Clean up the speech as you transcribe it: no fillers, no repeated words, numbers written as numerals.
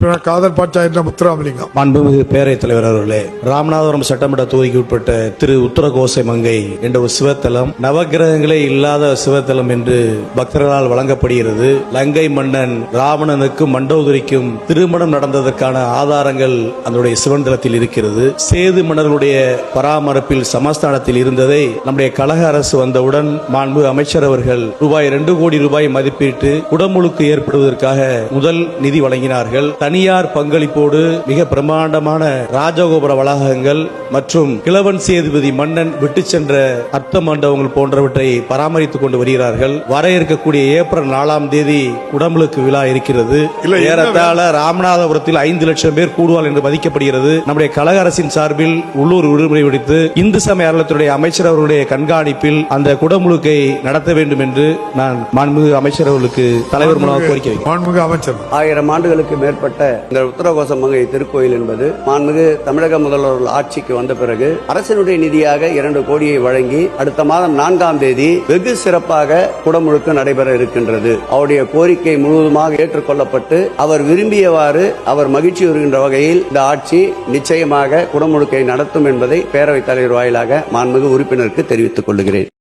காதல் பாட்சா முத்துராமலிங்கம். மாண்புமிகு பேரவைத் தலைவர் அவர்களே, ராமநாதபுரம் சட்டமன்ற தொகுதிக்கு உட்பட்ட திரு உத்தரகோசை மங்கை என்ற ஒரு சிவத்தலம் நவகிரகங்களே இல்லாத சிவத்தலம் என்று பக்தர்களால் வழங்கப்படுகிறது. லங்கை மன்னன் ராவணனுக்கும் மண்டோதரிக்கும் திருமணம் நடந்ததற்கான ஆதாரங்கள் அதனுடைய சிவன் தலத்தில் இருக்கிறது. சேது மன்னர்களுடைய பராமரிப்பில் சமஸ்தானத்தில் இருந்ததை நம்முடைய கழக அரசு வந்தவுடன் மாண்பு அமைச்சர் அவர்கள் ரூபாய் 2 கோடி மதிப்பீட்டு குடமுழுக்கு ஏற்படுவதற்காக முதல் நிதி வழங்கினார்கள். தனியார் பங்களிப்போடு மிக பிரமாண்டமான ராஜகோபுர வளாகங்கள் மற்றும் கிழவன் சேதுபதி மன்னன் விட்டு சென்ற அர்த்த மண்டபங்கள் போன்றவற்றை பராமரித்துக் கொண்டு வருகிறார்கள். வர இருக்கக்கூடிய ஏப்ரல் 4ஆம் தேதி குடமுழுக்கு விழா இருக்கிறது. ஏறத்தாழ ராமநாதபுரத்தில் 5 லட்சம் பேர் கூடுவார் என்று மதிக்கப்படுகிறது. நம்முடைய கழக அரசின் சார்பில் உள்ளூர் விடுமுறை விடுத்து இந்து சமய அறநிலையத்துறை அமைச்சர் அவர்களுடைய கண்காணிப்பில் அந்த குடமுழுக்கை நடத்த வேண்டும் என்று நான் மாண்புமிகு அமைச்சர் அவர்களுக்கு தலைவர் மூலமாக கோரிக்கை வைக்கிறேன். 1000 ஆண்டுகளுக்கு மேற்பட்ட இந்த உத்தரகோச மங்கை திருக்கோயில் என்பது மாண்புமிகு தமிழக முதல்வர்கள் ஆட்சிக்கு வந்த பிறகு அரசினுடைய நிதியாக 2 கோடியை வழங்கி அடுத்த மாதம் 4ஆம் தேதி வெகு சிறப்பாக குடமுழுக்கு நடைபெற இருக்கின்றது. அவருடைய கோரிக்கை முழுவதுமாக ஏற்றுக்கொள்ளப்பட்டு அவர் விரும்பியவாறு அவர் மகிழ்ச்சி வருகின்ற வகையில் இந்த ஆட்சி நிச்சயமாக குடமுழுக்கை நடத்தும் என்பதை பேரவைத் தலைவர் வாயிலாக மாண்புமிகு உறுப்பினருக்கு தெரிவித்துக் கொள்கிறேன்.